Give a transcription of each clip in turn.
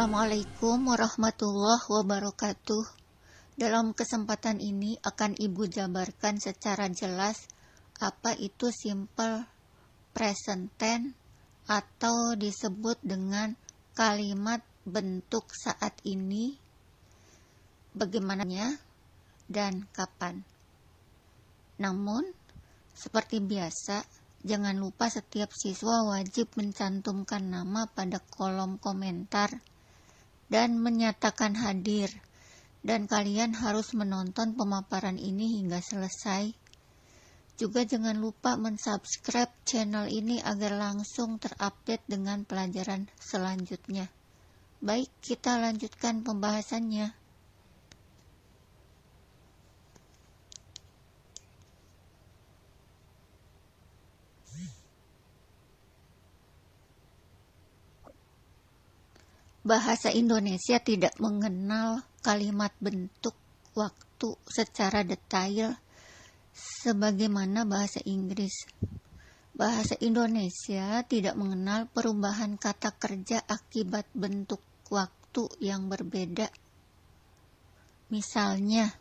Assalamualaikum warahmatullahi wabarakatuh. Dalam kesempatan ini akan Ibu jabarkan secara jelas apa itu simple present tense atau disebut dengan kalimat bentuk saat ini, bagaimananya dan kapan. Namun, seperti biasa, jangan lupa setiap siswa wajib mencantumkan nama pada kolom komentar dan menyatakan hadir. Dan kalian harus menonton pemaparan ini hingga selesai. Juga jangan lupa mensubscribe channel ini agar langsung terupdate dengan pelajaran selanjutnya. Baik, kita lanjutkan pembahasannya. Bahasa Indonesia tidak mengenal kalimat bentuk waktu secara detail sebagaimana bahasa Inggris. Bahasa Indonesia tidak mengenal perubahan kata kerja akibat bentuk waktu yang berbeda. Misalnya,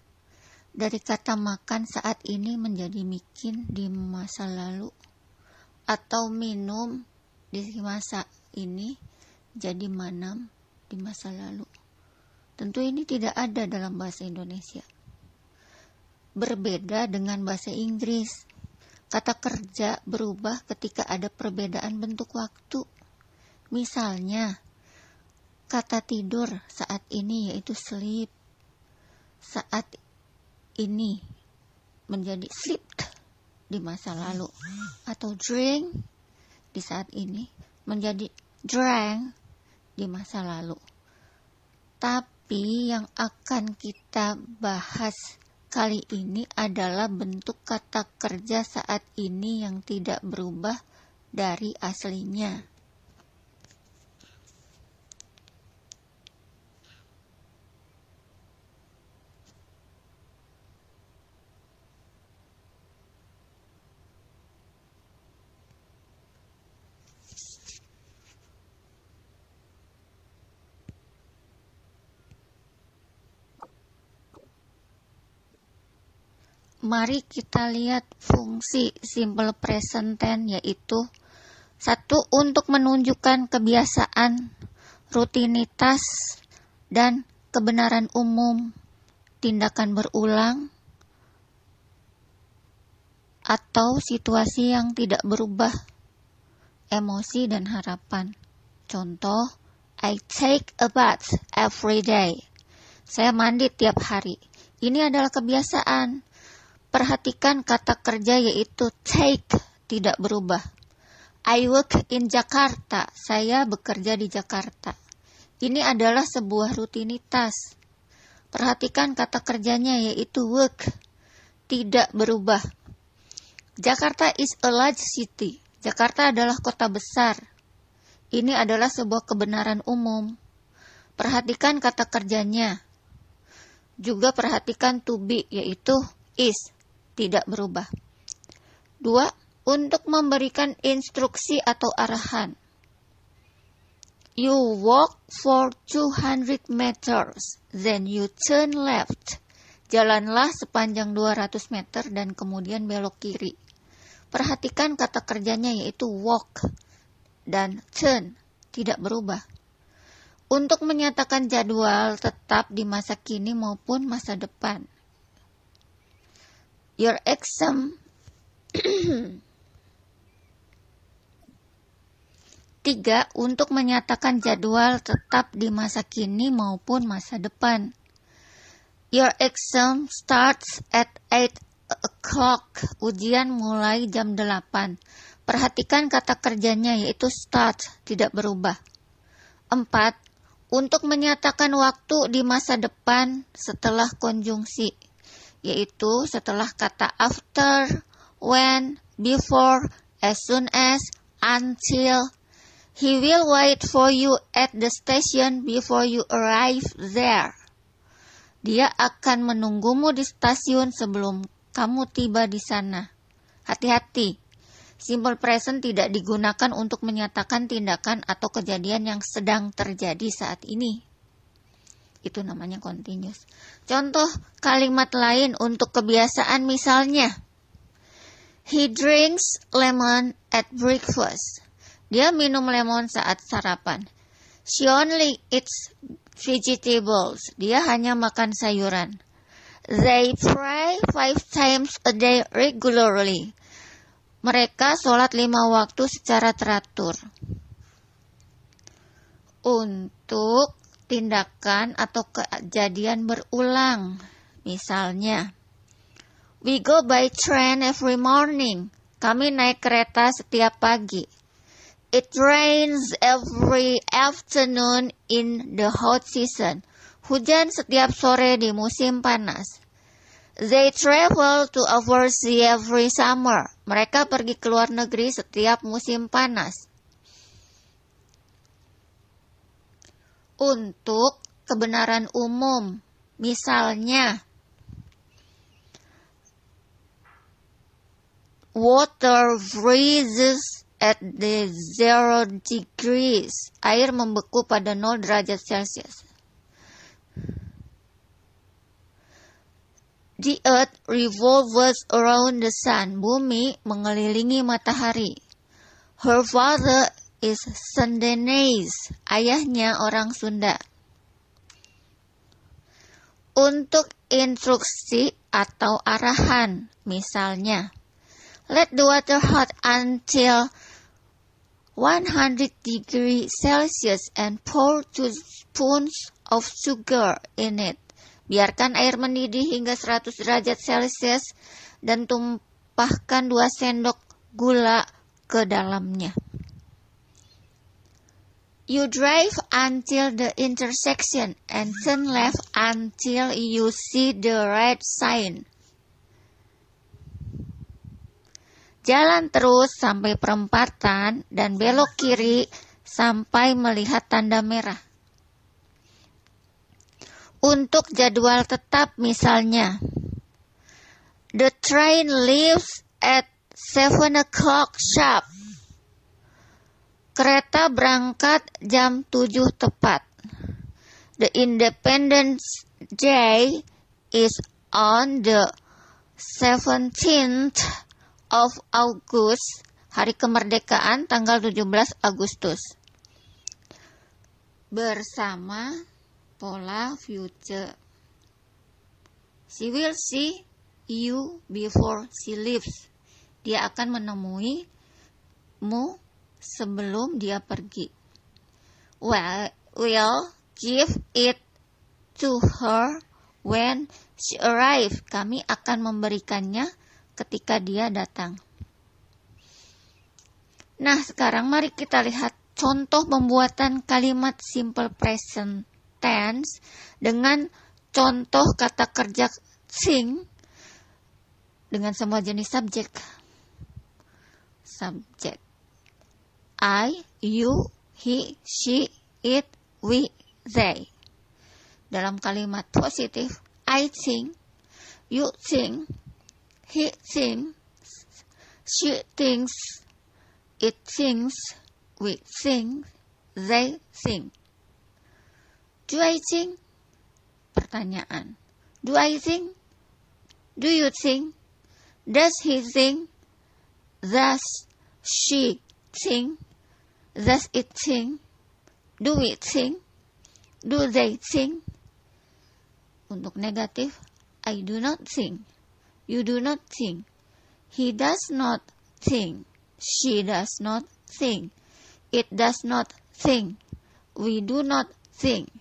dari kata makan saat ini menjadi mikin di masa lalu, atau minum di masa ini jadi manam di masa lalu. Tentu ini tidak ada dalam bahasa Indonesia. Berbeda dengan bahasa Inggris. Kata kerja berubah ketika ada perbedaan bentuk waktu. Misalnya, kata tidur saat ini yaitu sleep. Saat ini menjadi slept di masa lalu. Atau drink di saat ini menjadi drank di masa lalu. Tapi yang akan kita bahas kali ini adalah bentuk kata kerja saat ini yang tidak berubah dari aslinya. Mari kita lihat fungsi simple present tense, yaitu 1. Untuk menunjukkan kebiasaan, rutinitas, dan kebenaran umum, tindakan berulang, atau situasi yang tidak berubah, emosi dan harapan. Contoh, I take a bath every day. Saya mandi tiap hari. Ini adalah kebiasaan. Perhatikan kata kerja yaitu take, tidak berubah. I work in Jakarta. Saya bekerja di Jakarta. Ini adalah sebuah rutinitas. Perhatikan kata kerjanya yaitu work, tidak berubah. Jakarta is a large city. Jakarta adalah kota besar. Ini adalah sebuah kebenaran umum. Perhatikan kata kerjanya. Juga perhatikan to be yaitu is, tidak berubah. 2. Untuk memberikan instruksi atau arahan. You walk for 200 meters, then you turn left. Jalanlah sepanjang 200 meter dan kemudian belok kiri. Perhatikan kata kerjanya yaitu walk dan turn, tidak berubah. Untuk menyatakan jadwal tetap di masa kini maupun masa depan. Your exam 3. Untuk menyatakan jadwal tetap di masa kini maupun masa depan. Your exam starts at 8 o'clock. Ujian mulai jam 8. Perhatikan kata kerjanya yaitu start, tidak berubah. 4. Untuk menyatakan waktu di masa depan setelah konjungsi, yaitu setelah kata after, when, before, as soon as, until. He will wait for you at the station before you arrive there. Dia akan menunggumu di stasiun sebelum kamu tiba di sana. Hati-hati. Simple present tidak digunakan untuk menyatakan tindakan atau kejadian yang sedang terjadi saat ini. Itu namanya continuous. Contoh kalimat lain untuk kebiasaan misalnya, he drinks lemon at breakfast. Dia minum lemon saat sarapan. She only eats vegetables. Dia hanya makan sayuran. They pray 5 times a day regularly. Mereka sholat 5 waktu secara teratur. Untuk tindakan atau kejadian berulang, misalnya, we go by train every morning. Kami naik kereta setiap pagi. It rains every afternoon in the hot season. Hujan setiap sore di musim panas. They travel to overseas every summer. Mereka pergi ke luar negeri setiap musim panas. Untuk kebenaran umum, misalnya, water freezes at the 0 degrees. Air membeku pada 0 derajat Celcius. The earth revolves around the sun. Bumi mengelilingi matahari. Her father is Sundanese. Ayahnya orang Sunda. Untuk instruksi atau arahan, misalnya, let the water hot until 100 degrees Celsius and pour 2 spoons of sugar in it. Biarkan air mendidih hingga 100 derajat Celcius dan tumpahkan 2 sendok gula ke dalamnya. You drive until the intersection and turn left until you see the red sign. Jalan terus sampai perempatan dan belok kiri sampai melihat tanda merah. Untuk jadwal tetap misalnya, the train leaves at 7 o'clock sharp. Kereta berangkat jam 7 tepat. The Independence Day is on the 17th of August. Hari kemerdekaan tanggal 17 Agustus. Bersama pola future. She will see you before she leaves. Dia akan menemuimu sebelum dia pergi. We'll give it to her when she arrives. Kami akan memberikannya ketika dia datang. Nah, sekarang mari kita lihat contoh pembuatan kalimat simple present tense dengan contoh kata kerja sing dengan semua jenis subjek. Subjek. I, you, he, she, it, we, they. Dalam kalimat positif, I think, you think, he thinks, she thinks, it thinks, we think, they think. Do I think? Pertanyaan. Do I think? Do you think? Does he think? Does she think? Does it think? Do we think? Do they think? Untuk negatif, I do not think. You do not think. He does not think. She does not think. It does not think. We do not think.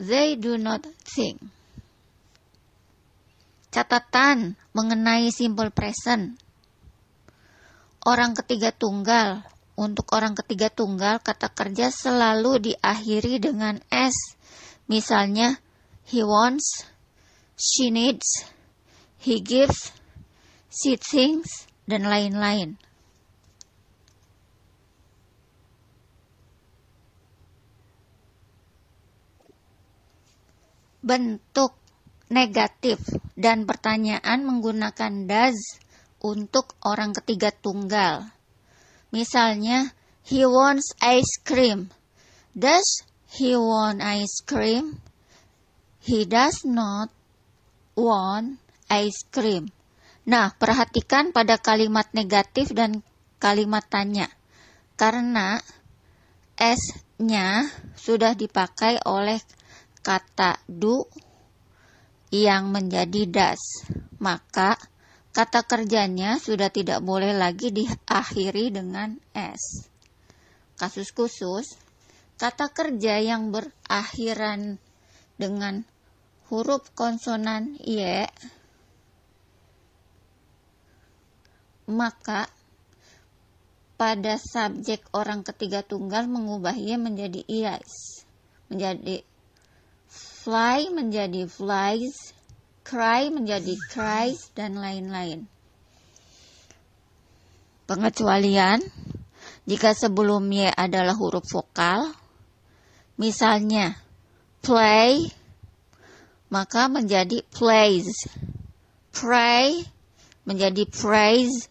They do not think. Catatan mengenai simple present. Orang ketiga tunggal. Untuk orang ketiga tunggal, kata kerja selalu diakhiri dengan S. Misalnya, he wants, she needs, he gives, she thinks, dan lain-lain. Bentuk negatif dan pertanyaan menggunakan does untuk orang ketiga tunggal. Misalnya, he wants ice cream. Does he want ice cream? He does not want ice cream. Nah, perhatikan pada kalimat negatif dan kalimat tanya. Karena S-nya sudah dipakai oleh kata do yang menjadi does. Maka kata kerjanya sudah tidak boleh lagi diakhiri dengan S. Kasus khusus, kata kerja yang berakhiran dengan huruf konsonan Y, maka pada subjek orang ketiga tunggal mengubah Y menjadi ias. Menjadi fly menjadi flies, cry menjadi cries, dan lain-lain. Pengecualian, jika sebelum Y adalah huruf vokal, misalnya play, maka menjadi plays. Pray menjadi praise.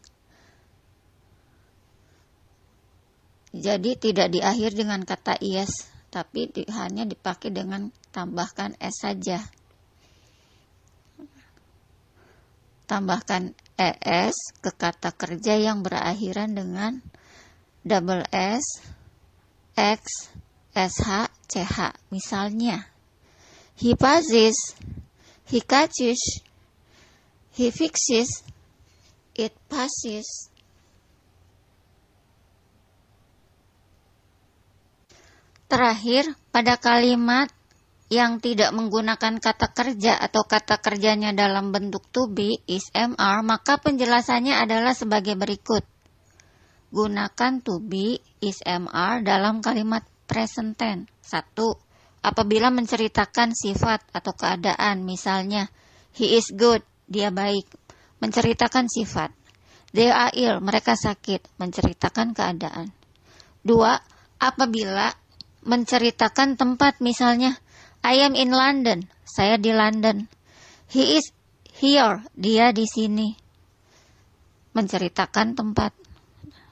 Jadi tidak diakhir dengan kata ias, tapi hanya dipakai dengan tambahkan S saja. Tambahkan ES ke kata kerja yang berakhiran dengan double S, X, SH, CH. Misalnya, he passes, he catches, he fixes, it passes. Terakhir, pada kalimat yang tidak menggunakan kata kerja atau kata kerjanya dalam bentuk to be, is, am, are, maka penjelasannya adalah sebagai berikut. Gunakan to be, is, am, are dalam kalimat present tense. 1. Apabila menceritakan sifat atau keadaan, misalnya, he is good, dia baik, menceritakan sifat. They are ill, mereka sakit, menceritakan keadaan. 2. Apabila menceritakan tempat, misalnya, I am in London, saya di London. He is here, dia di sini. Menceritakan tempat.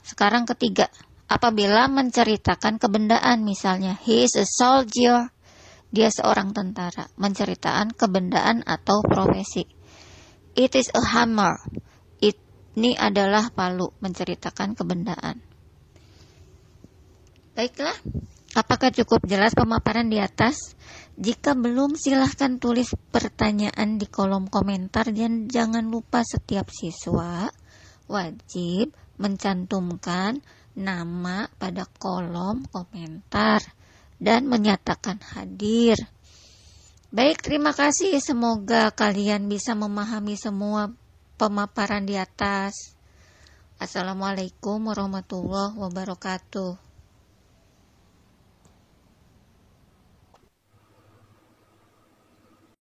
Sekarang ketiga, apabila menceritakan kebendaan, misalnya, he is a soldier, dia seorang tentara. Menceritakan kebendaan atau profesi. It is a hammer, ini adalah palu, menceritakan kebendaan. Baiklah, apakah cukup jelas pemaparan di atas? Jika belum, silahkan tulis pertanyaan di kolom komentar, dan jangan lupa setiap siswa wajib mencantumkan nama pada kolom komentar dan menyatakan hadir. Baik, terima kasih. Semoga kalian bisa memahami semua pemaparan di atas. Assalamualaikum warahmatullahi wabarakatuh.